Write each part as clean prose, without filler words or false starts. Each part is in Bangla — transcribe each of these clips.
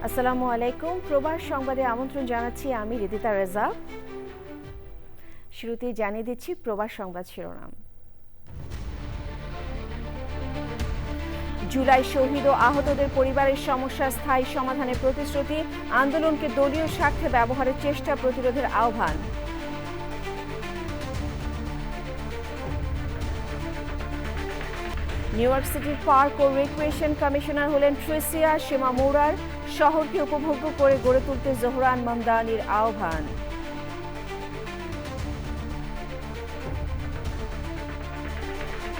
আসসালামু আলাইকুম। প্রবাস সংবাদে আমন্ত্রণ জানাচ্ছি আমি রিদিতা রেজা। শুরুতেই জানিয়ে দিচ্ছি প্রবাস সংবাদ শিরোনাম। জুলাই শহীদ ও আহতদের পরিবারের সমস্যা স্থায়ী সমাধানের প্রতিশ্রুতি, আন্দোলনকে দলীয় স্বার্থে ব্যবহারের চেষ্টা প্রতিরোধের আহ্বান। নিউ ইয়র্ক সিটির পার্ক ও রিক্রিয়েশন কমিশনার হলেন ট্রিসিয়া সীমা মৌরার, শহরকে উপভোগ্য করে গড়ে তুলতে জোহরান মামদানির আহ্বান।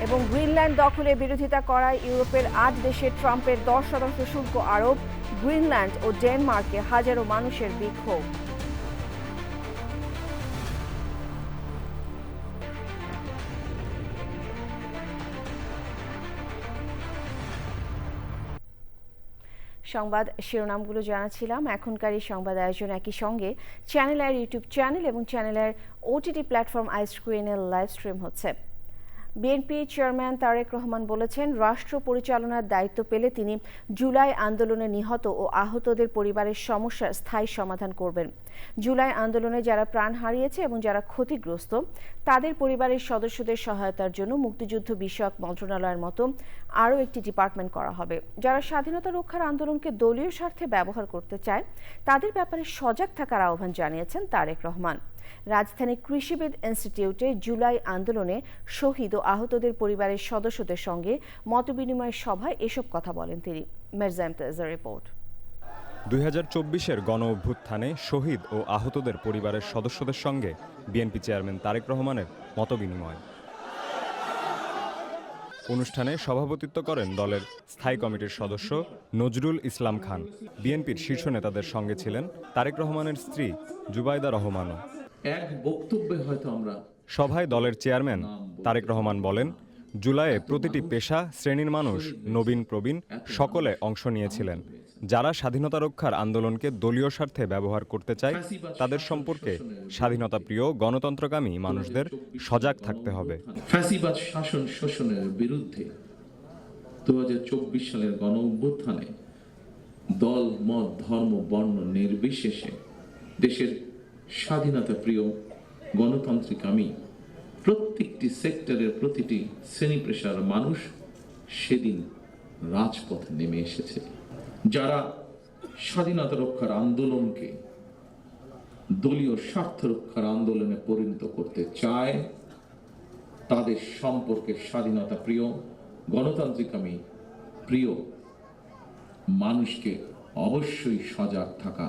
এবং গ্রিনল্যান্ড দখলের বিরোধিতা করায় ইউরোপের ৮ দেশে ট্রাম্পের ১০% শুল্ক আরোপ, গ্রিনল্যান্ড ও ডেনমার্কে হাজারো মানুষের বিক্ষোভ। সংবাদ শিরোনামগুলো জানাচ্ছিলাম। এখনকার এই সংবাদ আয়োজন একই সঙ্গে চ্যানেলের ইউটিউব চ্যানেল এবং চ্যানেলের ওটিটি প্ল্যাটফর্ম আইস্ক্রিনের লাইভ স্ট্রিম হচ্ছে। বিএনপি চেয়ারম্যান তারেক রহমান বলেছেন, রাষ্ট্র পরিচালনার দায়িত্ব পেলে তিনি জুলাই আন্দোলনে নিহত ও আহতদের পরিবারের সমস্যার স্থায়ী সমাধান করবেন। জুলাই আন্দোলনে যারা প্রাণ হারিয়েছে এবং যারা ক্ষতিগ্রস্ত তাদের পরিবারের সদস্যদের সহায়তার জন্য মুক্তিযুদ্ধ বিষয়ক মন্ত্রণালয়ের মতো আরও একটি ডিপার্টমেন্ট করা হবে। যারা স্বাধীনতা রক্ষার আন্দোলনকে দলীয় স্বার্থে ব্যবহার করতে চায় তাদের ব্যাপারে সজাগ থাকার আহ্বান জানিয়েছেন তারেক রহমান। রাজধানীর কৃষিবিদ ইনস্টিটিউটে জুলাই আন্দোলনে শহীদ ও আহতদের পরিবারের সদস্যদের সঙ্গে মতবিনিময় সভায় এসব কথা বলেন তিনি। মির্জা ইমতিয়াজের রিপোর্ট। ২০২৪-এর গণ-অভ্যুত্থানে শহীদ ও আহতদের পরিবারের সদস্যদের সঙ্গে বিএনপি চেয়ারম্যান তারেক রহমানের মতবিনিময়। অনুষ্ঠানে সভাপতিত্ব করেন দলের স্থায়ী কমিটির সদস্য নজরুল ইসলাম খান। বিএনপির শীর্ষ নেতাদের সঙ্গে ছিলেন তারেক রহমানের স্ত্রী জুবাইদা রহমানও। এক বক্তব্যে হয়তো আমরা সভায় দলের চেয়ারম্যান তারেক রহমান বলেন, জুলাইয়ে প্রতিটি পেশা শ্রেণীর মানুষ নবীন প্রবীণ সকলে অংশ নিয়েছিলেন। যারা স্বাধীনতা রক্ষার আন্দোলনকে দলীয় স্বার্থে ব্যবহার করতে চায় তাদের সম্পর্কে স্বাধীনতাপ্রিয় গণতন্ত্রকামী মানুষদের সজাগ থাকতে হবে। ফ্যাসিবাদ শাসন শোষণের বিরুদ্ধে ২০২৪ সালের গণ-অভ্যুত্থানে দল মত ধর্ম বর্ণ নির্বিশেষে দেশের স্বাধীনতা প্রিয় গণতান্ত্রিকামী প্রত্যেকটি সেক্টরের প্রতিটি শ্রেণী পেশার মানুষ সেদিন রাজপথে নেমে এসেছে। যারা স্বাধীনতা রক্ষার আন্দোলনকে দলীয় স্বার্থ রক্ষার আন্দোলনে পরিণত করতে চায় তাদের সম্পর্কে স্বাধীনতা প্রিয় গণতান্ত্রিকামী প্রিয় মানুষকে অবশ্যই সজাগ থাকা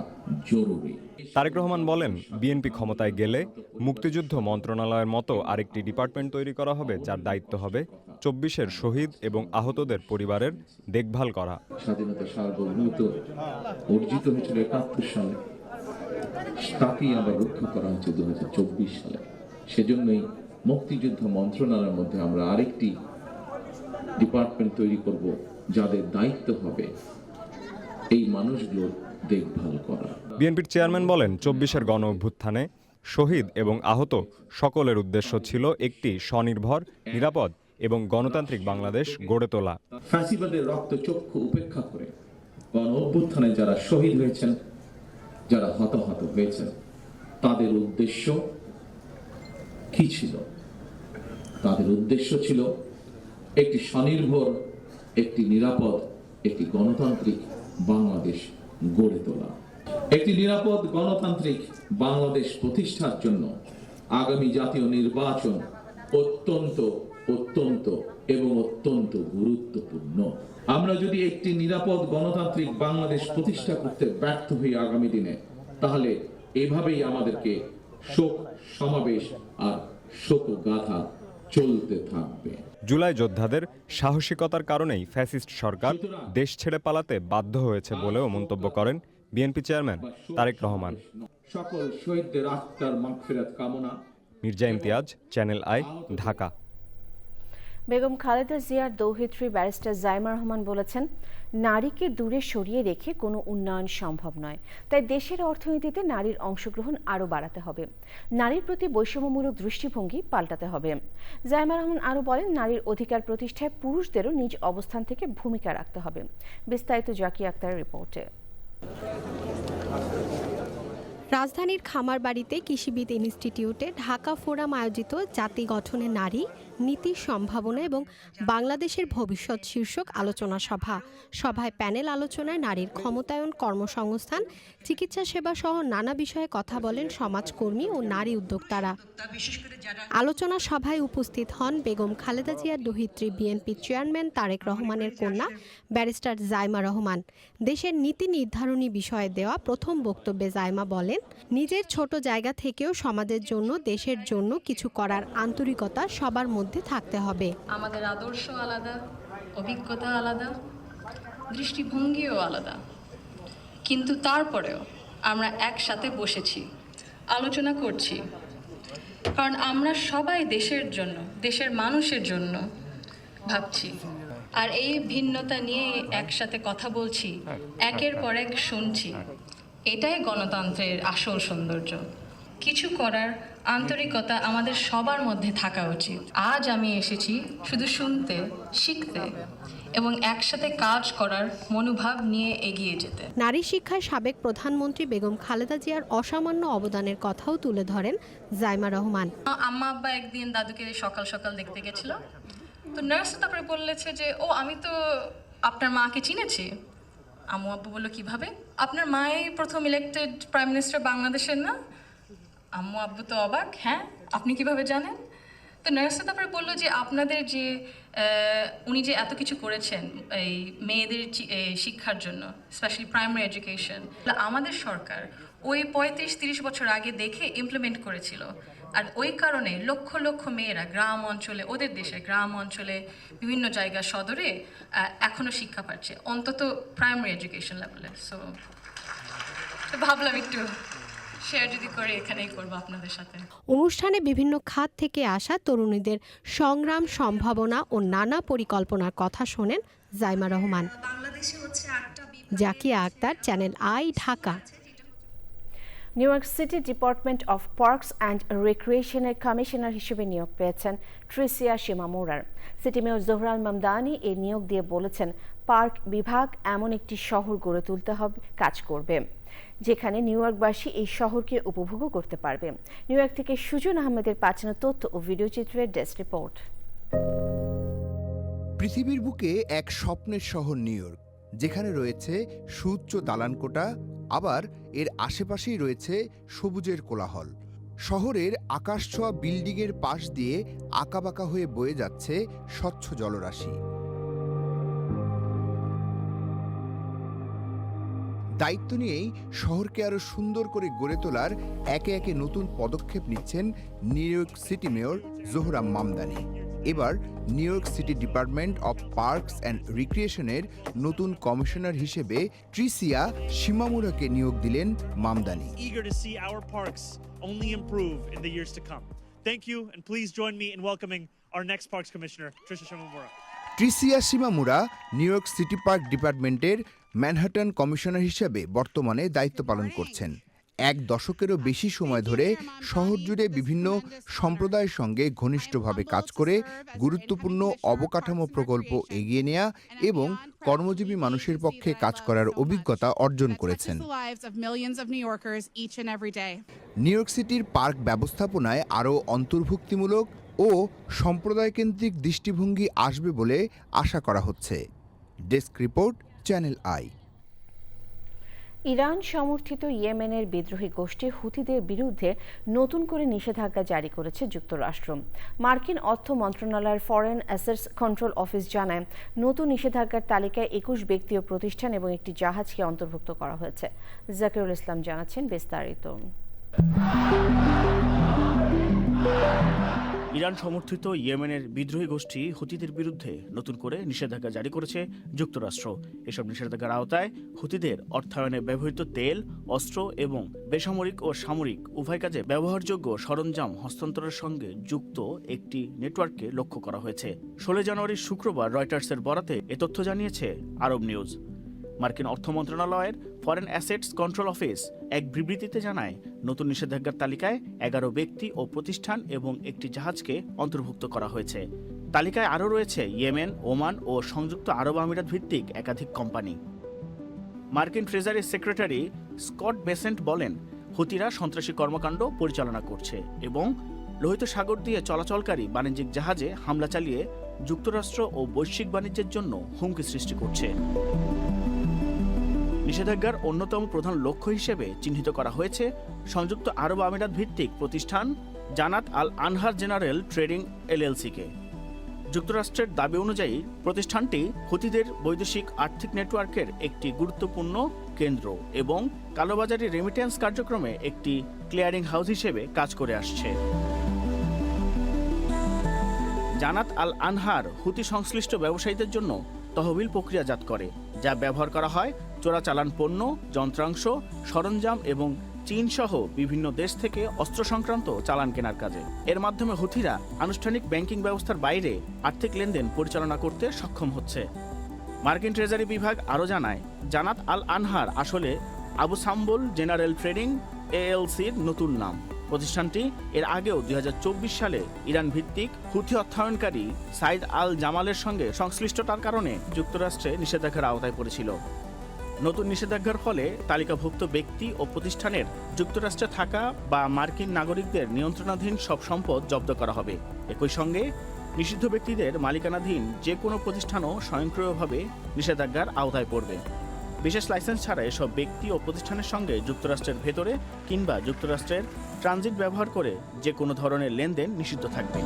জরুরি। তারেক রহমান বলেন, বিএনপি ক্ষমতায় গেলে মুক্তিযুদ্ধ মন্ত্রণালয়ের মতো আরেকটি ডিপার্টমেন্ট তৈরি করা হবে, যার দায়িত্ব হবে ২৪-এর শহীদ এবং আহতদের পরিবারের দেখভাল করা। স্বাধীনতা সার্বভৌমত্ব অর্জিত হয়েছিল ৭১ সালে, তাকেই আবার রক্ষা করা হচ্ছে ২০২৪ সালে। সেজন্যই মুক্তিযুদ্ধ মন্ত্রণালয়ের মধ্যে আমরা আরেকটি ডিপার্টমেন্ট তৈরি করব, যাদের দায়িত্ব হবে এই মানুষগুলোর দেখভাল করা। বিএনপির চেয়ারম্যান বলেন, ২৪-এর গণ-অভ্যুত্থানে শহীদ এবং আহত সকলের উদ্দেশ্য ছিল একটি স্বনির্ভর, নিরাপদ এবং গণতান্ত্রিক বাংলাদেশ গড়ে তোলা। ফ্যাসিবাদের রক্তচক্ষু উপেক্ষা করে গণ-অভ্যুত্থানে যারা শহীদ হয়েছেন, যারা হতাহত হয়েছেন, তাদের উদ্দেশ্য কি ছিল? তাদের উদ্দেশ্য ছিল একটি স্বনির্ভর, একটি নিরাপদ, একটি গণতান্ত্রিক বাংলাদেশ গড়ে তোলা। একটি নিরাপদ গণতান্ত্রিক বাংলাদেশ প্রতিষ্ঠার জন্য আগামী জাতীয় নির্বাচন অত্যন্ত অত্যন্ত এবং অত্যন্ত গুরুত্বপূর্ণ। আমরা যদি একটি নিরাপদ গণতান্ত্রিক বাংলাদেশ প্রতিষ্ঠা করতে ব্যর্থ হই আগামী দিনে, তাহলে এভাবেই আমাদেরকে শোক সমাবেশ আর শোকগাথা চলতে থাকবে। জুলাই যোদ্ধাদের সাহসিকতার কারণেই ফ্যাসিস্ট সরকার দেশ ছেড়ে পালাতে বাধ্য হয়েছে বলেও মন্তব্য করেন বিএনপি চেয়ারম্যান তারেক রহমান। সকল শহীদদের আত্মার মাগফিরাত কামনা। Mirza Imtiaz, channel I, Dhaka. বেগম খালেদা জিয়ার দৌহিত্রী ব্যারিস্টার জাইমা রহমান বলেছেন, নারীকে দূরে সরিয়ে রেখে কোনো উন্নয়ন সম্ভব নয়। তাই দেশের অর্থনীতিতে নারীর অংশগ্রহণ আরও বাড়াতে হবে। নারীর প্রতি বৈষম্যমূলক দৃষ্টিভঙ্গি পাল্টাতে হবে। জাইমা রহমান আরও বলেন, নারীর অধিকার প্রতিষ্ঠায় পুরুষদেরও নিজ অবস্থান থেকে ভূমিকা রাখতে হবে। বিস্তারিত জাকিয়া আক্তারের রিপোর্টে। রাজধানীর খামারবাড়িতে কৃষিবিদ ইনস্টিটিউটে ঢাকা ফোরাম আয়োজিত জাতি গঠনে নারী নীতির সম্ভাবনা এবং বাংলাদেশের ভবিষ্যৎ শীর্ষক আলোচনা সভায় প্যানেল আলোচনায় নারীর ক্ষমতায়ন, কর্মসংস্থান, চিকিৎসা সেবা সহ নানা বিষয়ে কথা বলেন সমাজকর্মী ও নারী উদ্যোক্তারা। আলোচনা সভায় উপস্থিত হন বেগম খালেদা জিয়ার দহিত্রী বিএনপি চেয়ারম্যান তারেক রহমানের কন্যা ব্যারিস্টার জাইমা রহমান। দেশের নীতি নির্ধারণী বিষয়ে দেওয়া প্রথম বক্তব্যে জাইমা বলেন, নিজের ছোট জায়গা থেকেও সমাজের জন্য, দেশের জন্য কিছু করার আন্তরিকতা সবার মধ্যে থাকতে হবে। আমাদের আদর্শ আলাদা, অভিজ্ঞতা আলাদা, দৃষ্টিভঙ্গিও আলাদা, কিন্তু তারপরেও আমরা একসাথে বসেছি, আলোচনা করছি, কারণ আমরা সবাই দেশের জন্য, দেশের মানুষের জন্য ভাবছি। আর এই ভিন্নতা নিয়ে একসাথে কথা বলছি, একের পর এক শুনছি। এটাই গণতন্ত্রের আসল সৌন্দর্য। কিছু করার আন্তরিকতা আমাদের সবার মধ্যে থাকা উচিত। আজ আমি এসেছি শুধু শুনতে, শিখতে এবং একসাথে কাজ করার মনোভাব নিয়ে এগিয়ে যেতে। নারী শিক্ষায় সাবেক প্রধানমন্ত্রী বেগম খালেদা জিয়ার অসামান্য অবদানের কথাও তুলে ধরেন জাইমা রহমান। আম্মা আব্বা একদিন দাদুকে সকাল সকাল দেখতে গেছিল, তো নার্স তারপরে বলেছে যে ও আমি তো আপনার মাকে চিনেছি। আম্মু আব্বু বললো কিভাবে? আপনার মাই প্রথম ইলেক্টেড প্রাইম মিনিস্টার বাংলাদেশের না? আম্মু আব্বু তো অবাক, হ্যাঁ আপনি কিভাবে জানেন? তো নার্সে তারপরে বললো যে আপনাদের যে উনি যে এত কিছু করেছেন এই মেয়েদের শিক্ষার জন্য, স্পেশালি প্রাইমারি এডুকেশন, আমাদের সরকার ওই 35-30 বছর আগে দেখে ইমপ্লিমেন্ট করেছিল। আর ওই কারণে লক্ষ লক্ষ মেয়েরা গ্রাম অঞ্চলে, ওদের দেশে গ্রাম অঞ্চলে বিভিন্ন জায়গা সদরে এখনো শিক্ষা পাচ্ছে, অন্তত প্রাইমারি এডুকেশন লেভেলে। সো ভাবলাম একটু শেয়ার যদি করে এখানেই করবো আপনাদের সাথে। অনুষ্ঠানে বিভিন্ন খাত থেকে আসা তরুণীদের সংগ্রাম, সম্ভাবনা ও নানা পরিকল্পনার কথা শোনেন Zaima Rahman. Zakia Akter, channel I, Dhaka. New York City department of parks and রিক্রিয়েশনের কমিশনার হিসেবে নিয়োগ পেয়েছেন ট্রিসিয়া শিমামুরার। সিটি মেয়র জোহরাল মামদানি এই নিয়োগ দিয়ে বলেছেন, পার্ক বিভাগ এমন একটি শহর গড়ে তুলতে হবে, কাজ করবে যেখানে নিউ ইয়র্কবাসী এই শহরকে উপভোগও করতে পারবে। নিউ ইয়র্ক থেকে সুজন আহমেদের পাঠানো তথ্য ও ভিডিও চিত্রের ডেস্ক রিপোর্ট। পৃথিবীর বুকে এক স্বপ্নের শহর নিউ ইয়র্ক, যেখানে রয়েছে সুউচ্চ দালানকোটা, আবার এর আশেপাশেই রয়েছে সবুজের কোলাহল। শহরের আকাশছোঁয়া বিল্ডিংয়ের পাশ দিয়ে আঁকাবাঁকা হয়ে বয়ে যাচ্ছে স্বচ্ছ জলরাশি। দায়িত্ব নিয়েই শহরকে আরও সুন্দর করে গড়ে তোলার একে একে নতুন পদক্ষেপ নিচ্ছেন New York City mayor Zohran Mamdani. এবার New York City department of parks and রিক্রিয়েশনের নতুন কমিশনার হিসেবে ট্রিসিয়া শিমামুরাকে নিয়োগ দিলেন Mamdani. Eager to see our parks only improve in the years to come. Thank you, and please join me in welcoming our next Parks Commissioner, Tricia Shimamura. Tricia Shimamura New York City park ডিপার্টমেন্টের ম্যানহাটন কমিশনার হিসেবে বর্তমানে দায়িত্ব পালন করছেন। এক দশকেরও বেশি সময় ধরে শহর জুড়ে বিভিন্ন সম্প্রদায়ের সঙ্গে ঘনিষ্ঠভাবে কাজ করে গুরুত্বপূর্ণ অবকাঠামো প্রকল্প এগিয়ে নেওয়া এবং কর্মজীবী মানুষের পক্ষে কাজ করার অভিজ্ঞতা অর্জন করেছেন। নিউ ইয়র্ক সিটির পার্ক ব্যবস্থাপনায় আরও অন্তর্ভুক্তিমূলক ও সম্প্রদায়কেন্দ্রিক দৃষ্টিভঙ্গি আসবে বলে আশা করা হচ্ছে। Desk report, channel I. Iran সমর্থিত ইয়েমেনের বিদ্রোহী গোষ্ঠী হুথিদের বিরুদ্ধে নতুন করে নিষেধাজ্ঞা জারি করেছে যুক্তরাষ্ট্র। মার্কিন অর্থ মন্ত্রণালয়ের ফরেন অ্যাসেটস কন্ট্রোল অফিস জানায়, নতুন নিষেধাজ্ঞার তালিকায় 21 ব্যক্তি ও প্রতিষ্ঠান এবং একটি জাহাজকে অন্তর্ভুক্ত করা হয়েছে। জাকিরুল ইসলাম জানাচ্ছেন বিস্তারিত। ইরান সমর্থিত ইয়েমেনের বিদ্রোহী গোষ্ঠী হুতিদের বিরুদ্ধে নতুন করে নিষেধাজ্ঞা জারি করেছে যুক্তরাষ্ট্র। এসব নিষেধাজ্ঞার আওতায় হুতিদের অর্থায়নে ব্যবহৃত তেল, অস্ত্র এবং বেসামরিক ও সামরিক উভয় কাজে ব্যবহারযোগ্য সরঞ্জাম হস্তান্তরের সঙ্গে যুক্ত একটি নেটওয়ার্ককে লক্ষ্য করা হয়েছে। 16 জানুয়ারি শুক্রবার রয়টার্সের বরাতে এ তথ্য জানিয়েছে আরব নিউজ। মার্কিন অর্থ মন্ত্রণালয়ের ফরেন অ্যাসেটস কন্ট্রোল অফিস এক বিবৃতিতে জানায়, নতুন নিষেধাজ্ঞার তালিকায় 11 ব্যক্তি ও প্রতিষ্ঠান এবং একটি জাহাজকে অন্তর্ভুক্ত করা হয়েছে। তালিকায় আরও রয়েছে ইয়েমেন, ওমান ও সংযুক্ত আরব আমিরাত ভিত্তিক একাধিক কোম্পানি। মার্কিন ট্রেজারি সেক্রেটারি স্কট বেসেন্ট বলেন, হুতিরা সন্ত্রাসী কর্মকাণ্ড পরিচালনা করছে এবং লোহিত সাগর দিয়ে চলাচলকারী বাণিজ্যিক জাহাজে হামলা চালিয়ে যুক্তরাষ্ট্র ও বৈশ্বিক বাণিজ্যের জন্য হুমকি সৃষ্টি করছে। নিষেধাজ্ঞার অন্যতম প্রধান লক্ষ্য হিসেবে চিহ্নিত করা হয়েছে সংযুক্ত আরব আমিরাত ভিত্তিক প্রতিষ্ঠান জানাত আল আনহার জেনারেল ট্রেডিং এলএলসিকে। যুক্তরাষ্ট্রের দাবি অনুযায়ী প্রতিষ্ঠানটি হুতিদের বৈদেশিক আর্থিক নেটওয়ার্কের একটি গুরুত্বপূর্ণ কেন্দ্র এবং কালোবাজারি রেমিটেন্স কার্যক্রমে একটি ক্লিয়ারিং হাউস হিসেবে কাজ করে আসছে। জানাত আল আনহার হুতি সংশ্লিষ্ট ব্যবসায়ীদের জন্য তহবিল প্রক্রিয়াজাত করে, যা ব্যবহার করা হয় চোরাচালান পণ্য, যন্ত্রাংশ, সরঞ্জাম এবং চীন সহ বিভিন্ন দেশ থেকে অস্ত্র সংক্রান্ত চালান কেনার কাজে। এর মাধ্যমে হুথিরা আনুষ্ঠানিক ব্যাংকিং ব্যবস্থার বাইরে আর্থিক লেনদেন পরিচালনা করতে সক্ষম হচ্ছে। মার্কিন ট্রেজারি বিভাগ আরও জানায়, জানাত আল আনহার আসলে আবু সাম্বুল জেনারেল ট্রেডিং এএলসির নতুন নাম। প্রতিষ্ঠানটি এর আগেও 2024 সালে ইরান ভিত্তিক হুথি অর্থায়নকারী সাইদ আল জামালের সঙ্গে সংশ্লিষ্টতার কারণে যুক্তরাষ্ট্রে নিষেধাজ্ঞার আওতায় পড়েছিল। নতুন নিষেধাজ্ঞার ফলে তালিকাভুক্ত ব্যক্তি ও প্রতিষ্ঠানের যুক্তরাষ্ট্রে থাকা বা মার্কিন নাগরিকদের নিয়ন্ত্রণাধীন সব সম্পদ জব্দ করা হবে। একই সঙ্গে নিষিদ্ধ ব্যক্তিদের মালিকানাধীন যে কোনো প্রতিষ্ঠানও স্বয়ংক্রিয়ভাবে নিষেধাজ্ঞার আওতায় পড়বে। বিশেষ লাইসেন্স ছাড়া এসব ব্যক্তি ও প্রতিষ্ঠানের সঙ্গে যুক্তরাষ্ট্রের ভেতরে কিংবা যুক্তরাষ্ট্রের ট্রানজিট ব্যবহার করে যে কোনো ধরনের লেনদেন নিষিদ্ধ থাকবে।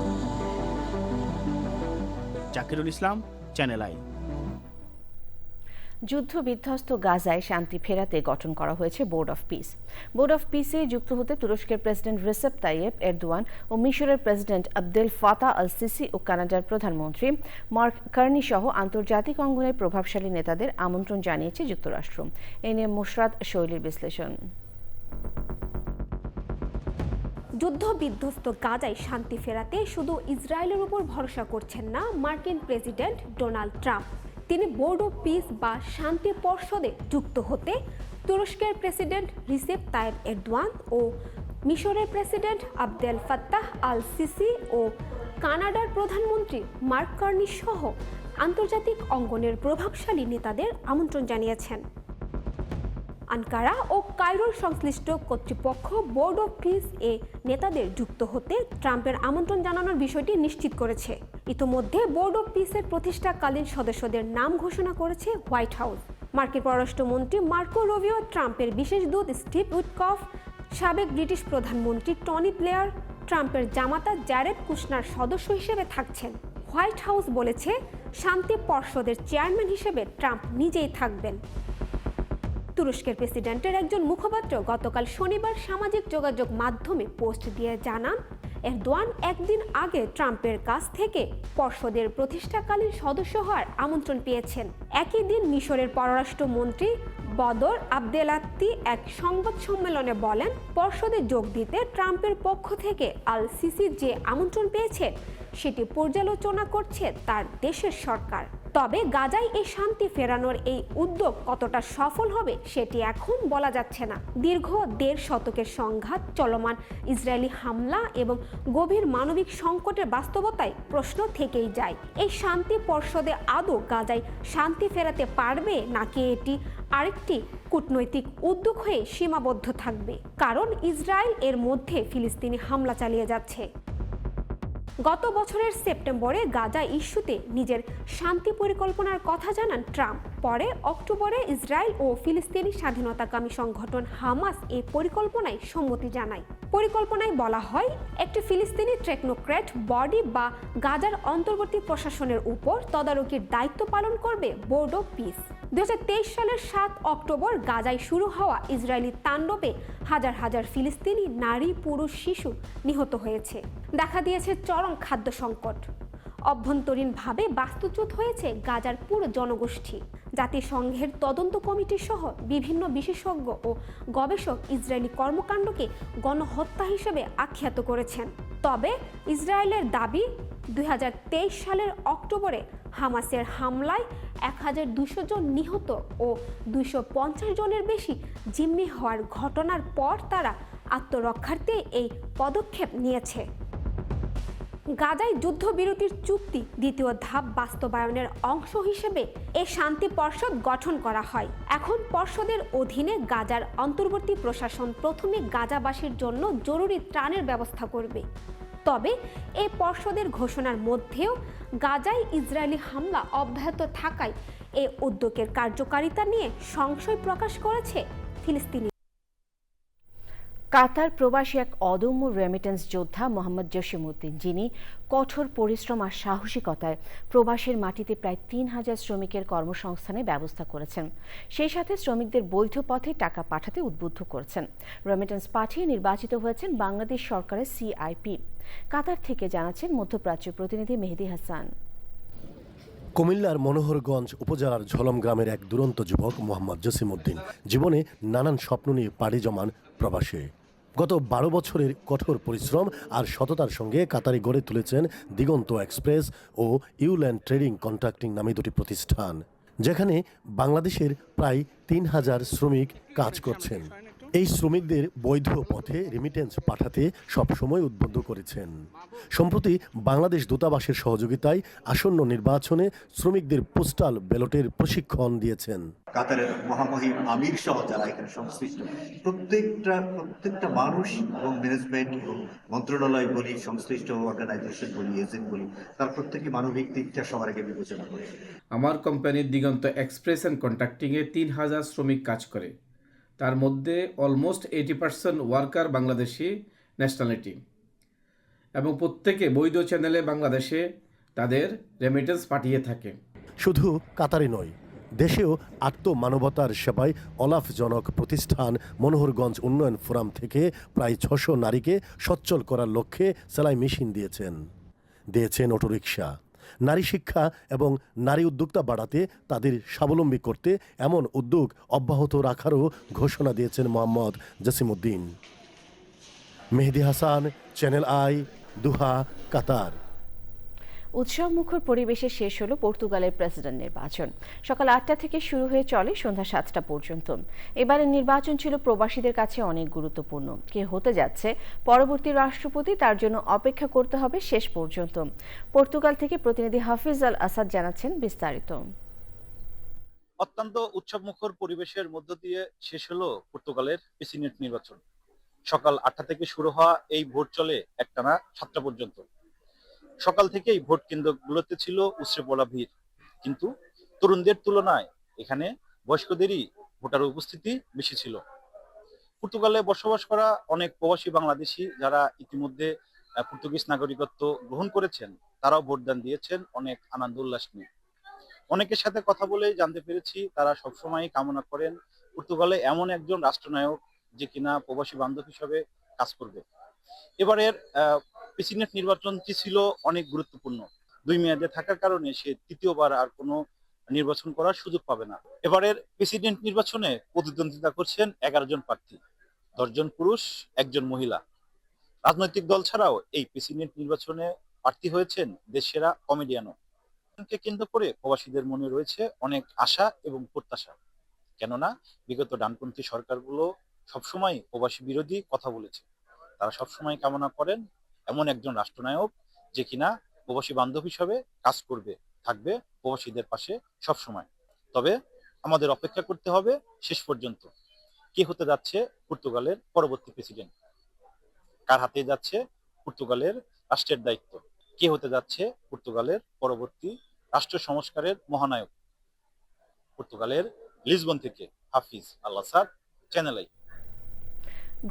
Zakirul Islam, channel I. যুদ্ধ বিধ্বস্ত গাজায় শান্তি ফেরাতে গঠন করা হয়েছে board of peace. Board of পিসে যুক্ত হতে তুরস্কের প্রেসিডেন্ট রিসেপ তাইয়েপ এরদোয়ান ও মিশরের president Abdel Fattah al Sisi ও কানাডার প্রধানমন্ত্রী মার্ক কার্নি সহ আন্তর্জাতিক অঙ্গনের প্রভাবশালী নেতাদের আমন্ত্রণ জানিয়েছে যুক্তরাষ্ট্র। এ নিয়ে মুশরাত শৈলীর বিশ্লেষণ। যুদ্ধ বিধ্বস্ত গাজায় শান্তি ফেরাতে শুধু ইসরায়েলের উপর ভরসা করছেন না মার্কিন প্রেসিডেন্ট ডোনাল্ড ট্রাম্প। তিনি বোর্ড অফ পিস বা শান্তি পর্ষদে যুক্ত হতে তুরস্কের প্রেসিডেন্ট রিসেপ তাইয়েপ এরদোয়ান ও মিশরের president Abdel Fattah al Sisi ও কানাডার প্রধানমন্ত্রী মার্ক কার্নি সহ আন্তর্জাতিক অঙ্গনের প্রভাবশালী নেতাদের আমন্ত্রণ জানিয়েছেন। আনকারা ও কায়রোর সংশ্লিষ্ট কর্তৃপক্ষ বোর্ড অফ পিস এ নেতাদের যুক্ত হতে ট্রাম্পের আমন্ত্রণ জানানোর বিষয়টি নিশ্চিত করেছে। ইতোমধ্যে বোর্ড অফ পিসের প্রতিষ্ঠাকালীন সদস্যদের নাম ঘোষণা করেছে হোয়াইট হাউস। মার্কিন পররাষ্ট্রমন্ত্রী মার্কো রুবিও, ট্রাম্পের বিশেষ দূত স্টিভ উইটকফ, সাবেক ব্রিটিশ প্রধানমন্ত্রী টনি ব্লেয়ার, ট্রাম্পের জামাতা জ্যারেড কুশনার সদস্য হিসেবে থাকছেন। হোয়াইট হাউস বলেছে, শান্তি পর্ষদের চেয়ারম্যান হিসেবে ট্রাম্প নিজেই থাকবেন। তুরস্কের প্রেসিডেন্টের একজন মুখপাত্র গতকাল শনিবার সামাজিক যোগাযোগ মাধ্যমে পোস্ট দিয়ে জানান, এরদোয়ান একদিন আগে ট্রাম্পের কাছ থেকে পর্ষদের প্রতিষ্ঠাকালীন সদস্য হওয়ার আমন্ত্রণ পেয়েছেন। একই দিন মিশরের পররাষ্ট্রমন্ত্রী বদর আবদেলাত্তি এক সংবাদ সম্মেলনে বলেন, পর্ষদে যোগ দিতে ট্রাম্পের পক্ষ থেকে আল সিসি যে আমন্ত্রণ পেয়েছেন সেটি পর্যালোচনা করছে তার দেশের সরকার। তবে গাজায় এই শান্তি ফেরানোর এই উদ্যোগ কতটা সফল হবে সেটি এখন বলা যাচ্ছে না। দীর্ঘ 1.5 শতকের সংঘাত, চলমান ইসরায়েলি হামলা এবং গভীর মানবিক সংকটের বাস্তবতায় প্রশ্ন থেকেই যায়, এই শান্তি পর্ষদে আদৌ গাজায় শান্তি ফেরাতে পারবে নাকি এটি আরেকটি কূটনৈতিক উদ্যোগ হয়ে সীমাবদ্ধ থাকবে। কারণ ইসরায়েল এর মধ্যে ফিলিস্তিনি হামলা চালিয়ে যাচ্ছে। গত বছরের সেপ্টেম্বরে গাজা ইস্যুতে নিজের শান্তি পরিকল্পনার কথা জানান ট্রাম্প। পরে অক্টোবরে ইসরায়েল ও ফিলিস্তিনি স্বাধীনতাকামী সংগঠন হামাস এই পরিকল্পনায় সম্মতি জানায়। পরিকল্পনায় বলা হয়, একটি ফিলিস্তিনি টেকনোক্র্যাট বডি বা গাজার অন্তর্বর্তী প্রশাসনের উপর তদারকির দায়িত্ব পালন করবে বোর্ড অফ পিস। 2023 সালের 7 অক্টোবর গাজায় শুরু হওয়া ইসরায়েলি তাণ্ডবে হাজার হাজার ফিলিস্তিনি নারী, পুরুষ, শিশু নিহত হয়েছে। দেখা দিয়েছে চরম খাদ্য সংকট। অভ্যন্তরীণভাবে বাস্তুচ্যুত হয়েছে গাজার পুরো জনগোষ্ঠী। জাতিসংঘের তদন্ত কমিটি সহ বিভিন্ন বিশেষজ্ঞ ও গবেষক ইসরায়েলি কর্মকাণ্ডকে গণহত্যা হিসেবে আখ্যাত করেছেন। তবে ইসরায়েলের দাবি, 2023 সালের অক্টোবরে হামাসের হামলায় 1200 জন নিহত ও 250 জনের বেশি জিম্মি হওয়ার ঘটনার পর তারা আত্মরক্ষার্থে এই পদক্ষেপ নিয়েছে। গাজায় যুদ্ধবিরতির চুক্তি দ্বিতীয় ধাপ বাস্তবায়নের অংশ হিসেবে এ শান্তি পর্ষদ গঠন করা হয়। এখন পর্ষদের অধীনে গাজার অন্তর্বর্তী প্রশাসন প্রথমে গাজাবাসীর জন্য জরুরি ত্রাণের ব্যবস্থা করবে। তবে এই পর্ষদের ঘোষণার মধ্যেও গাজায় ইসরায়েলি হামলা অব্যাহত থাকায় এই উদ্যোগের কার্যকারিতা নিয়ে সংশয় প্রকাশ করেছে ফিলিস্তিনি। কাতার প্রবাসী এক অদম্য রেমিটেন্স যোদ্ধা মোহাম্মদ জসিমউদ্দিন, যিনি কঠোর পরিশ্রম আর সাহসিকতায় প্রবাসের মাটিতে প্রায় ৩,০০০ শ্রমিকের কর্মসংস্থানের ব্যবস্থা করেছেন। সেই সাথে শ্রমিকদের বৈধ পথে টাকা পাঠাতে উদ্বুদ্ধ করেছেন। রেমিটেন্স পাঠিয়ে নির্বাচিত হয়েছেন বাংলাদেশ সরকারের সিআইপি। কাতার থেকে জানাচ্ছেন মধ্যপ্রাচ্য প্রতিনিধি মেহেদী হাসান। কুমিল্লার মনোহরগঞ্জ উপজেলার ঝলম গ্রামের এক দুরন্ত যুবক মোহাম্মদ জসিমউদ্দিন জীবনে নানান স্বপ্ন নিয়ে পাড়ি জমান প্রবাসে। গত ১২ বছরের কঠোর পরিশ্রম আর সততার সঙ্গে কাতারে গড়ে তুলেছেন দিগন্ত এক্সপ্রেস ও ইউল্যান্ড ট্রেডিং কন্ট্রাক্টিং নামে দুটি প্রতিষ্ঠান, যেখানে বাংলাদেশের প্রায় ৩,০০০ শ্রমিক কাজ করছেন। এই শ্রমিকদের বৈধ পথে রেমিটেন্স পাঠাতে সবসময় উদ্বুদ্ধ করেছেন। সম্প্রতি বাংলাদেশ দূতাবাসের সহযোগিতায় আসন্ন নির্বাচনে শ্রমিকদের পোস্টাল ব্যালটের প্রশিক্ষণ দিয়েছেন। কাতারের মহামহিম আমির সহ যারা এখানে সংশ্লিষ্ট প্রত্যেকটা মানুষ এবং ম্যানেজমেন্ট এবং মন্ত্রণালয় বলি, সংশ্লিষ্ট অর্গানাইজেশন বলি, এজেন্ট বলি, তার প্রত্যেকই মানবিক দিকটা সবার আগে বিবেচনা করে। আমার কোম্পানির দিগন্ত এক্সপ্রেস অ্যান্ড কন্ট্রাক্টিংয়ে ৩,০০০ শ্রমিক কাজ করে। তার মধ্যে অলমোস্ট 80% ওয়ার্কার বাংলাদেশি ন্যাশনালিটি, এবং প্রত্যেকে বৈধ চ্যানেলে বাংলাদেশে তাদের রেমিটেন্স পাঠিয়ে থাকে। শুধু কাতারে নয়, দেশেও আত্মমানবতার সেবায় অলাভজনক প্রতিষ্ঠান মনোহরগঞ্জ উন্নয়ন ফোরাম থেকে প্রায় ৬০০ নারীকে সচ্ছল করার লক্ষ্যে সেলাই মেশিন দিয়েছেন অটোরিকশা। নারী শিক্ষা এবং নারী উদ্যোক্তা বাড়াতে তাদের স্বাবলম্বী করতে এমন উদ্যোগ অব্যাহত রাখারও ঘোষণা দিয়েছেন মোহাম্মদ জসিমউদ্দিন। মেহেদী হাসান, চ্যানেল আই, দোহা, কাতার। উৎসবমুখর পরিবেশে শেষ হলো পর্তুগালের প্রেসিডেন্ট নির্বাচন। সকাল ৮টা থেকে শুরু হয়ে চলে সন্ধ্যা ৭টা পর্যন্ত। এবারের নির্বাচন ছিল প্রবাসীদের কাছে অনেক গুরুত্বপূর্ণ। কে হতে যাচ্ছে পরবর্তী রাষ্ট্রপতি, তার জন্য অপেক্ষা করতে হবে শেষ পর্যন্ত। পর্তুগাল থেকে প্রতিনিধি হাফিজ আল আসাদ জানাচ্ছেন বিস্তারিত। অত্যন্ত উৎসবমুখর পরিবেশের মধ্য দিয়ে শেষ হলো পর্তুগালের প্রেসিডেন্ট নির্বাচন। সকাল ৮টা থেকে শুরু হওয়া এই ভোট চলে একটানা ৭টা পর্যন্ত। সকাল থেকেই ভোট কেন্দ্রগুলোতে ছিল উৎসে পড়া ভিড়, কিন্তু তরুণদের তুলনায় এখানে বয়স্কদেরই ভোটার উপস্থিতি বেশি ছিল। পর্তুগালে বসবাস করা অনেক প্রবাসী বাংলাদেশি যারা ইতিমধ্যে পর্তুগিজ নাগরিকত্ব গ্রহণ করেছেন, তারাও ভোটদান দিয়েছেন অনেক আনন্দ উল্লাস নিয়ে। অনেকের সাথে কথা বলে জানতে পেরেছি তারা সবসময় কামনা করেন পর্তুগালে এমন একজন রাষ্ট্রনায়ক যে কিনা প্রবাসী বান্ধব হিসাবে কাজ করবে। এবারের প্রেসিডেন্ট নির্বাচনটি ছিল অনেক গুরুত্বপূর্ণ। 2 মেয়াদে থাকার কারণে সে তৃতীয়বার আর কোনো নির্বাচন করার সুযোগ পাবে না। এবারের প্রেসিডেন্ট নির্বাচনে প্রতিদ্বন্দ্বিতা করছেন 11 জন প্রার্থী, 10 জন পুরুষ, 1 জন মহিলা। রাজনৈতিক দল ছাড়াও এই প্রেসিডেন্ট নির্বাচনে প্রার্থী হয়েছেন দেশসেরা কমেডিয়ানও। কে কেন্দ্র করে প্রবাসীদের মনে রয়েছে অনেক আশা এবং প্রত্যাশা, কেননা বিগত ডানপন্থী সরকারগুলো সবসময় প্রবাসী বিরোধী কথা বলেছে। তারা সবসময় কামনা করেন এমন একজন রাষ্ট্রনায়ক যে কিনা প্রবাসী বান্ধব হিসাবে কাজ করবে, থাকবে প্রবাসীদের পাশে সবসময়। তবে আমাদের অপেক্ষা করতে হবে শেষ পর্যন্ত কে হতে যাচ্ছে পর্তুগালের পরবর্তী প্রেসিডেন্ট, কার হাতে যাচ্ছে পর্তুগালের রাষ্ট্রের দায়িত্ব, কে হতে যাচ্ছে পর্তুগালের পরবর্তী রাষ্ট্র সংস্কারের মহানায়ক। পর্তুগালের লিসবন থেকে হাফিজ আল আসাদ, চ্যানেল আই।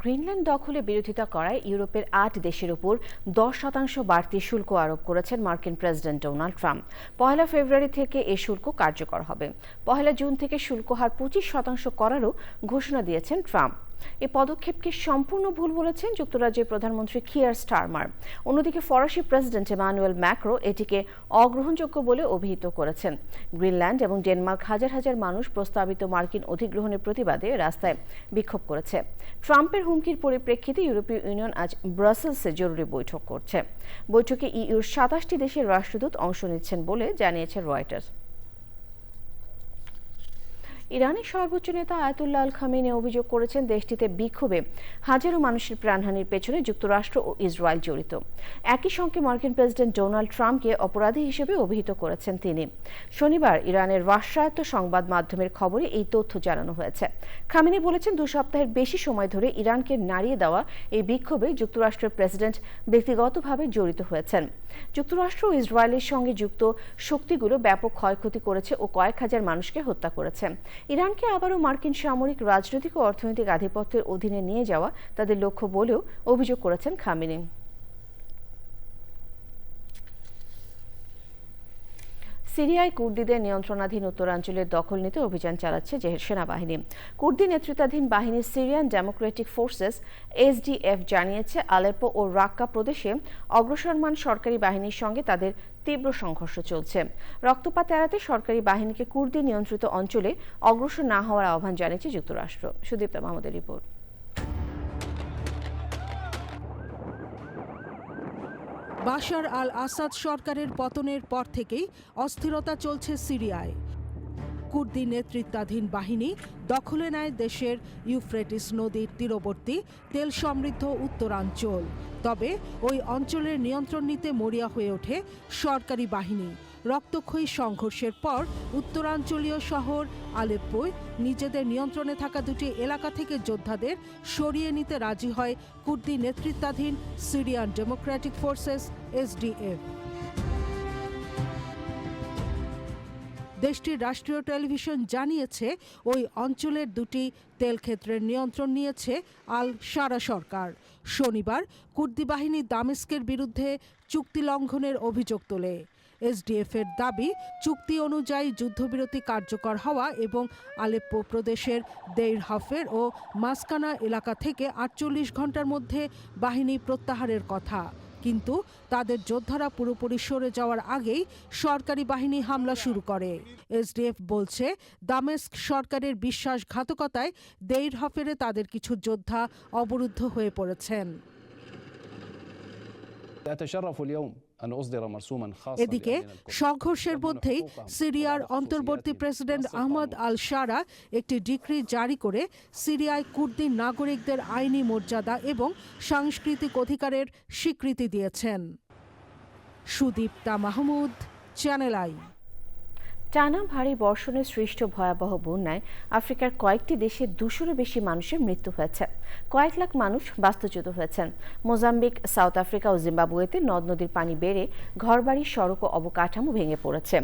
গ্রিনল্যান্ড দখলে বিরোধিতা করায় ইউরোপের ৮ দেশের উপর 10% বাড়তি শুল্ক আরোপ করেছেন মার্কিন প্রেসিডেন্ট ডোনাল্ড ট্রাম্প। 1 ফেব্রুয়ারি থেকে এই শুল্ক কার্যকর হবে। 1 জুন থেকে শুল্ক হার 25% করারও ঘোষণা দিয়েছেন ট্রাম্প। এই পদক্ষেপকে সম্পূর্ণ ভুল বলেছেন যুক্তরাজ্যের প্রধানমন্ত্রী কিয়ার স্টারমার। অন্যদিকে ফরাসি প্রেসিডেন্ট ইমানুয়েল ম্যাক্রো এটিকে অগ্রহণযোগ্য বলে অভিহিত করেছেন। গ্রিনল্যান্ড এবং ডেনমার্ক হাজার হাজার মানুষ প্রস্তাবিত মার্কিন অধিগ্রহণের প্রতিবাদে রাস্তায় বিক্ষোভ করেছে। ট্রাম্পের হুমকির পরিপ্রেক্ষিতে ইউরোপীয় ইউনিয়ন আজ ব্রাসেলসে জরুরি বৈঠক করছে। বৈঠকে ইউর 27টি দেশের রাষ্ট্রদূত অংশ নিচ্ছেন বলে জানিয়েছে রয়টার্স। ইরানের সর্বোচ্চ নেতা আয়াতুল্লাহ আল খামেনি অভিযোগ করেছেন দেশটিতে বিক্ষোভে হাজারো মানুষের প্রাণহানির পেছনে যুক্তরাষ্ট্র ও ইসরায়েল জড়িত। একই সঙ্গে মার্কিন প্রেসিডেন্ট ডোনাল্ড ট্রাম্পকে অপরাধী হিসেবে অভিহিত করেছেন তিনি। শনিবার ইরানের রাষ্ট্রায়ত্ত সংবাদ মাধ্যমের খবরে এই তথ্য জানানো হয়েছে। খামেনি বলেছেন 2 সপ্তাহের বেশি সময় ধরে ইরানকে নাড়িয়ে দেওয়া এই বিক্ষোভে যুক্তরাষ্ট্রের প্রেসিডেন্ট ব্যক্তিগতভাবে জড়িত হয়েছেন। যুক্তরাষ্ট্র ও ইসরায়েলের সঙ্গে যুক্ত শক্তিগুলো ব্যাপক ক্ষয়ক্ষতি করেছে ও কয়েক হাজার মানুষকে হত্যা করেছে। ইরানকে আবারও মার্কিন সামরিক, রাজনৈতিক ও অর্থনৈতিক আধিপত্যের অধীনে নিয়ে যাওয়া তাদের লক্ষ্য বলেও অভিযোগ করেছেন খামেনি। সিরিয়ায় কুর্দিদের নিয়ন্ত্রণাধীন উত্তরাঞ্চলের দখল নিতে অভিযান চালাচ্ছে সেনাবাহিনী। কুর্দি নেতৃত্বাধীন বাহিনী সিরিয়ান ডেমোক্রেটিক ফোর্সেস এসডিএফ জানিয়েছে আলেপ্পো ও রাক্কা প্রদেশে অগ্রসরমান সরকারি বাহিনীর সঙ্গে তাদের তীব্র সংঘর্ষ চলছে। রক্তপাত এড়াতে সরকারি বাহিনীকে কুর্দি নিয়ন্ত্রিত অঞ্চলে অগ্রসর না হওয়ার আহ্বান জানিয়েছে যুক্তরাষ্ট্র। সুদীপ্তা মাহমুদের রিপোর্ট। বাশার আল আসাদ সরকারের পতনের পর থেকেই অস্থিরতা চলছে সিরিয়ায়। কুর্দি নেতৃত্বাধীন বাহিনী দখলে নেয় দেশের ইউফ্রেটিস নদীর তীরবর্তী তেল সমৃদ্ধ উত্তরাঞ্চল। তবে ওই অঞ্চলের নিয়ন্ত্রণ নিতে মরিয়া হয়ে ওঠে সরকারি বাহিনী। রক্তক্ষয়ী সংঘর্ষের পর উত্তরাঞ্চলীয় শহর আলেপ্পোয় নিজেদের নিয়ন্ত্রণে থাকা 2টি এলাকা থেকে যোদ্ধাদের সরিয়ে নিতে রাজি হয় কুর্দি নেতৃত্বাধীন সিরিয়ান ডেমোক্রেটিক ফোর্সেস এসডিএফ। দেশটির রাষ্ট্রীয় টেলিভিশন জানিয়েছে ওই অঞ্চলের 2টি তেল ক্ষেত্রের নিয়ন্ত্রণ নিয়েছে আল শারা সরকার। শনিবার কুর্দি বাহিনী দামেস্কের বিরুদ্ধে চুক্তি লঙ্ঘনের অভিযোগ তোলে। এসডিএফের দাবি, চুক্তি অনুযায়ী যুদ্ধবিরতি কার্যকর হওয়া এবং আলেপ্পো প্রদেশের দেইর হাফের ও মাসকানা এলাকা থেকে 48 ঘন্টার মধ্যে বাহিনী প্রত্যাহারের কথা। কিন্তু তাদের যোদ্ধারা পুরোপুরি সরে যাওয়ার আগেই সরকারি বাহিনী হামলা শুরু করে। এসডিএফ বলছে, দামেস্ক সরকারের বিশ্বাসঘাতকতায় দেইর হাফেরে তাদের কিছু যোদ্ধা অবরুদ্ধ হয়ে পড়েছেন। এদিকে সংঘর্ষের মধ্যেই সিরিয়ার অন্তর্বর্তী প্রেসিডেন্ট আহমদ আল শারা একটি ডিক্রি জারি করে সিরিয়ায় কুর্দি নাগরিকদের আইনি মর্যাদা এবং সাংস্কৃতিক অধিকারের স্বীকৃতি দিয়েছেন। Sudipta Mahmud, channel I. টানা ভারী বর্ষণে সৃষ্ট ভয়াবহ বন্যায় আফ্রিকার কয়েকটি দেশে 200-এরও বেশি মানুষের মৃত্যু হয়েছে। কয়েক লাখ মানুষ বাস্তুচ্যুত হয়েছেন। মোজাম্বিক, সাউথ আফ্রিকা ও জিম্বাবুয়েতে নদ নদীর পানি বেড়ে ঘরবাড়ি, সড়ক ও অবকাঠামো ভেঙে পড়েছে।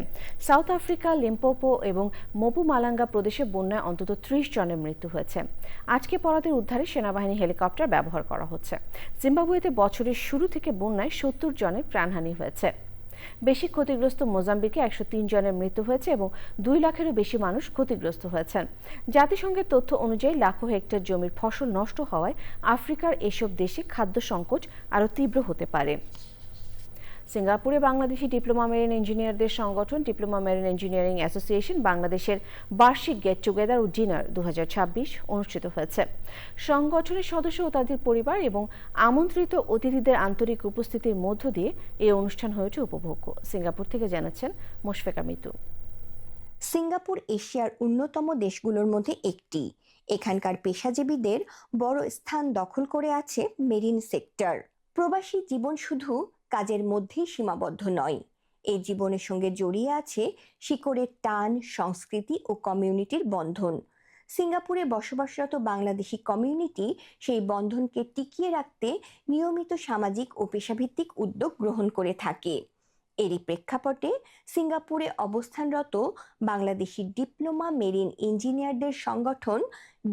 সাউথ আফ্রিকা, লিম্পোপো এবং মপুমালাঙ্গা প্রদেশে বন্যায় অন্তত 30 জনের মৃত্যু হয়েছে। আজকে পরাদের উদ্ধারে সেনাবাহিনী হেলিকপ্টার ব্যবহার করা হচ্ছে। জিম্বাবুয়েতে বছরের শুরু থেকে বন্যায় 70 জনের প্রাণহানি হয়েছে। বেশি ক্ষতিগ্রস্ত মোজাম্বিকে 103 জনের মৃত্যু হয়েছে এবং 2 লাখেরও বেশি মানুষ ক্ষতিগ্রস্ত হয়েছেন। জাতিসংঘের তথ্য অনুযায়ী লাখো হেক্টর জমির ফসল নষ্ট হওয়ায় আফ্রিকার এসব দেশে খাদ্য সংকট আরও তীব্র হতে পারে। সিঙ্গাপুরে বাংলাদেশি ডিপ্লোমা মেরিন ইঞ্জিনিয়ারদের সংগঠন ডিপ্লোমা মেরিন ইঞ্জিনিয়ারিং অ্যাসোসিয়েশন বাংলাদেশের বার্ষিক গেট টুগেদার ও ডিনার 2026 অনুষ্ঠিত হয়েছে। সংগঠনের সদস্য ও তাদের পরিবার এবং আমন্ত্রিত অতিথিদের আন্তরিক উপস্থিতির মধ্য দিয়ে এই অনুষ্ঠান হয়ে ওঠে উপভোগ্য। সিঙ্গাপুর থেকে জানাচ্ছেন মোশফেকা মিতু। সিঙ্গাপুর এশিয়ার অন্যতম দেশগুলোর মধ্যে একটি। এখানকার পেশাজীবীদের বড় স্থান দখল করে আছে মেরিন সেক্টর। প্রবাসী জীবন শুধু কাজের মধ্যেই সীমাবদ্ধ নয়, এই জীবনের সঙ্গে জড়িয়ে আছে শিকড়ের টান, সংস্কৃতি ও কমিউনিটির বন্ধন। সিঙ্গাপুরে বসবাসরত বাংলাদেশি কমিউনিটি সেই বন্ধনকে টিকিয়ে রাখতে নিয়মিত সামাজিক ও পেশাভিত্তিক উদ্যোগ গ্রহণ করে থাকে। এরই প্রেক্ষাপটে সিঙ্গাপুরে অবস্থানরত বাংলাদেশি ডিপ্লোমা মেরিন ইঞ্জিনিয়ারদের সংগঠন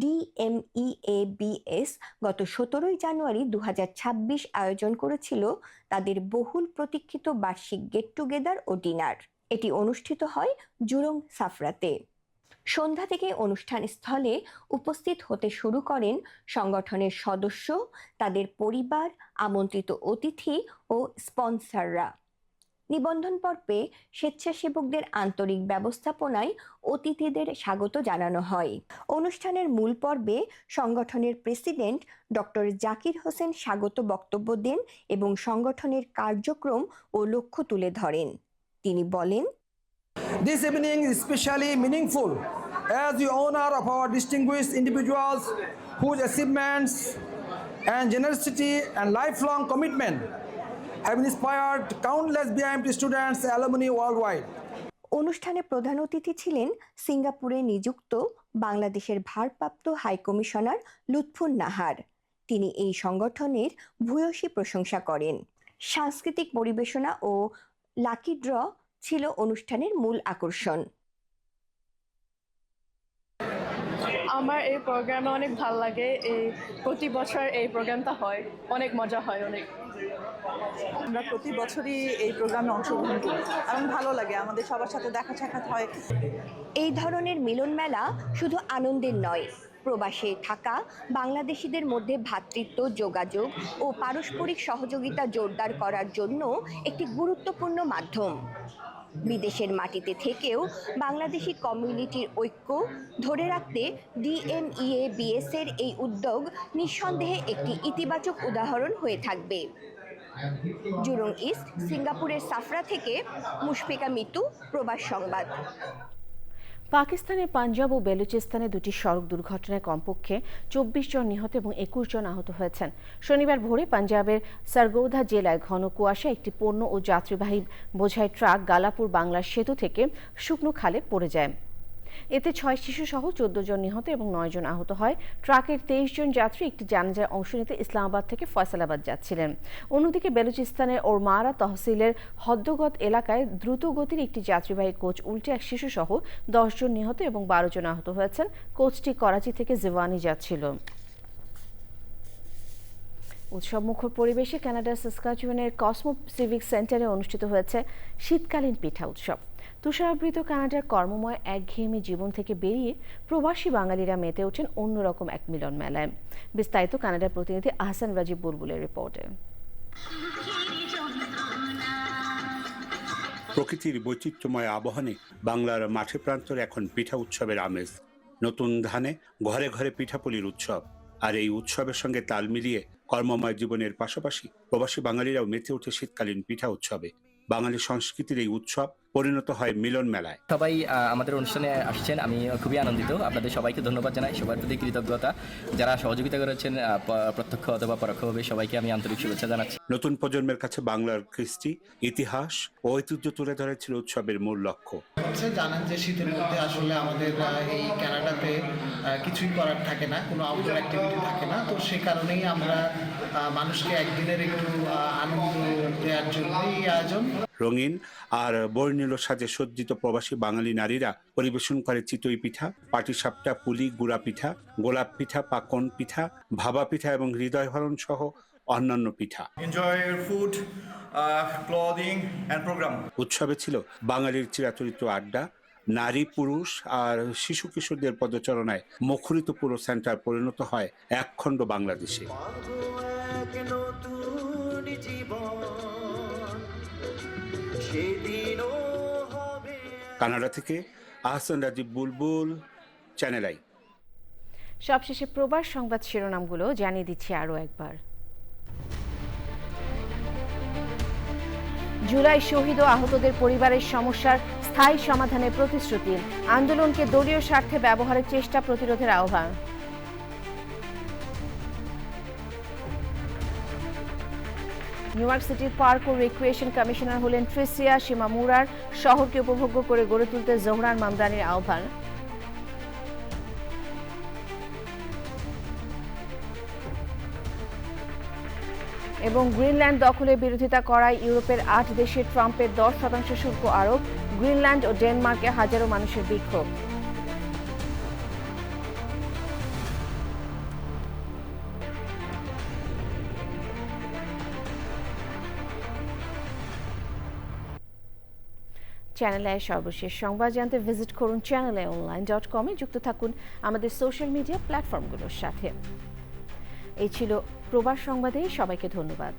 DMEABS গত 17 জানুয়ারি 2026 আয়োজন করেছিল তাদের বহুল প্রতীক্ষিত বার্ষিক গেট টুগেদার ও ডিনার। এটি অনুষ্ঠিত হয় জুরং সাফরাতে। সন্ধ্যা থেকে অনুষ্ঠান স্থলে উপস্থিত হতে শুরু করেন সংগঠনের সদস্য, তাদের পরিবার, আমন্ত্রিত অতিথি ও স্পন্সররা। নিবন্ধন পর্বে স্বেচ্ছাসেবকদের আন্তরিক ব্যবস্থাপনায় অতিথিদের স্বাগত জানানো হয়। অনুষ্ঠানের মূল পর্বে সংগঠনের প্রেসিডেন্ট ডক্টর জাকির হোসেন স্বাগত বক্তব্য দেন এবং সংগঠনের কার্যক্রম ও লক্ষ্য তুলে ধরেন। তিনি বলেন, This evening is especially meaningful as the honor of our distinguished individuals whose achievements and generosity and lifelong commitment have inspired countless BIMT students and alumni worldwide. অনুষ্ঠানে প্রধান অতিথি ছিলেন সিঙ্গাপুরে নিযুক্ত বাংলাদেশের ভারপ্রাপ্ত হাই কমিশনার লুৎফুন নাহার। তিনি এই সংগঠনের ভূয়সী প্রশংসা করেন। সাংস্কৃতিক পরিবেশনা ও লাকি ড্র ছিল অনুষ্ঠানের মূল আকর্ষণ। আমার এই প্রোগ্রামে অনেক ভালো লাগে। এই প্রতি বছর এই প্রোগ্রামটা হয়, অনেক মজা হয়। অনেক আমরা প্রতি বছরই এই প্রোগ্রামে অংশগ্রহণ করি এবং ভালো লাগে, আমাদের সবার সাথে দেখা সাক্ষাৎ হয়। এই ধরনের মিলন মেলা শুধু আনন্দের নয়, প্রবাসে থাকা বাংলাদেশিদের মধ্যে ভ্রাতৃত্ব, যোগাযোগ ও পারস্পরিক সহযোগিতা জোরদার করার জন্য একটি গুরুত্বপূর্ণ মাধ্যম। বিদেশের মাটিতে থেকেও বাংলাদেশি কমিউনিটির ঐক্য ধরে রাখতে DMEABS এর এই উদ্যোগ নিঃসন্দেহে একটি ইতিবাচক উদাহরণ হয়ে থাকবে। জুরং ইস্ট, সিঙ্গাপুরের সাফরা থেকে মুশফিকা মিতু, প্রবাস সংবাদ। পাকিস্তানের পাঞ্জাব ও বেলুচিস্তানে দুটি সড়ক দুর্ঘটনায় কমপক্ষে 24 জন নিহত এবং 21 জন আহত হয়েছেন। শনিবার ভোরে পাঞ্জাবের সরগোধা জেলায় ঘন কুয়াশা একটি পণ্য ও যাত্রীবাহী বোঝাই ট্রাক গালাপুর বাংলার সেতু থেকে শুকনো খালে পড়ে যায়। এতে 6 শিশু সহ 14 জন নিহত এবং 9 জন আহত হয়। ট্রাকের 23 জন যাত্রী একটি জানাজায় অংশ নিতে ইসলামাবাদ থেকে ফয়সালাবাদ যাচ্ছিলেন। অন্যদিকে বেলুচিস্তানের ওরমারা তহসিলের হদ্দগত এলাকায় দ্রুত গতির একটি যাত্রীবাহী কোচ উল্টে এক শিশু সহ 10 জন নিহত এবং 12 জন আহত হয়েছেন। কোচটি করাচি থেকে জিওয়ানি যাচ্ছিল। উৎসবমুখর পরিবেশে কানাডার সাসকাচুয়ানের কসমো সিভিক সেন্টারে অনুষ্ঠিত হয়েছে শীতকালীন পিঠা উৎসব। তুষারাবৃত কানাডার কর্মময় একঘেয়েমি জীবন থেকে বেরিয়ে প্রবাসী বাঙালিরা মেতে ওঠেন অন্যরকম এক মিলন মেলায়। বিস্তারিত কানাডার প্রতিনিধি আহসান রাজীব বুলবুলের রিপোর্টে। প্রকৃতির বৈচিত্র্যময় আবহনে বাংলার মাঠে প্রান্তরে এখন পিঠা উৎসবের আমেজ। নতুন ধানে ঘরে ঘরে পিঠাপুলির উৎসব। আর এই উৎসবের সঙ্গে তাল মিলিয়ে কর্মময় জীবনের পাশাপাশি প্রবাসী বাঙালিরাও মেতে ওঠে শীতকালীন পিঠা উৎসবে। বাঙালি সংস্কৃতির এই উৎসব পরিণত হয় মিলন মেলায়। সবাই আমাদের অনুষ্ঠানে আসছেন, আমি খুবই আনন্দিত। আপনাদের সবাইকে ধন্যবাদ জানাই, সবার প্রতি কৃতজ্ঞতা। যারা সহযোগিতা করেছেন প্রত্যক্ষ অথবা পরোক্ষভাবে সবাইকে আমি আন্তরিক শুভেচ্ছা জানাচ্ছি। নতুন প্রজন্মের কাছে বাংলার কৃষ্টি, ইতিহাস ও ঐতিহ্য তুলে ধরা ছিল উৎসবের মূল লক্ষ্য। জানেন যে শীতের মধ্যে আসলে আমাদের এই কানাডাতে কিছুই করার থাকে না, কোনো আউটডোর অ্যাক্টিভিটি থাকে না। তো সে কারণেই আমরা মানুষকে একদিনের একটু আনন্দ দেওয়ার জন্য এই আয়োজন। রঙিন আর বর্ণিল সাজে সজ্জিত প্রবাসী বাঙালি নারীরা পরিবেশন করে চিতই পিঠা, পাটিসাপটা, পুলি, গুড়া পিঠা, গোলাপ পিঠা, পাকন পিঠা, ভাবা পিঠা এবং হৃদয় হরণ সহ অন্যান্য পিঠা। উৎসবে ছিল বাঙালির চিরাচরিত আড্ডা, নারী, পুরুষ আর শিশু কিশোরদের পদচারণায় মুখরিত পুরো সেন্টার পরিণত হয় একখণ্ড বাংলাদেশে। কানাডা থেকে আহসান রাজীব বুলবুল, চ্যানেল আই। সবশেষে প্রবাস সংবাদ শিরোনামগুলো জানিয়ে দিচ্ছি আরও একবার। জুলাই শহীদ ও আহতদের পরিবারের সমস্যার স্থায়ী সমাধানের প্রতিশ্রুতি, আন্দোলনকে দলীয় স্বার্থে ব্যবহারের চেষ্টা প্রতিরোধের আহ্বান। নিউ ইয়র্ক সিটির পার্ক ও রিক্রিয়েশন কমিশনার হলেন ট্রিসিয়া শিমামুরার, শহরকে উপভোগ্য করে গড়ে তুলতে জোহরান মামদানির আহ্বান। এবং গ্রিনল্যান্ড দখলের বিরোধিতা করায় ইউরোপের 8 দেশে ট্রাম্পের 10% শুল্ক আরোপ, গ্রিনল্যান্ড ও ডেনমার্কে হাজারো মানুষের বিক্ষোভ। চ্যানেলে সর্বশেষ সংবাদ জানতে ভিজিট করুন channelonline.com। যুক্ত থাকুন আমাদের সোশ্যাল মিডিয়া প্ল্যাটফর্মগুলোর সাথে। এই ছিল প্রবাস সংবাদে, সবাইকে ধন্যবাদ।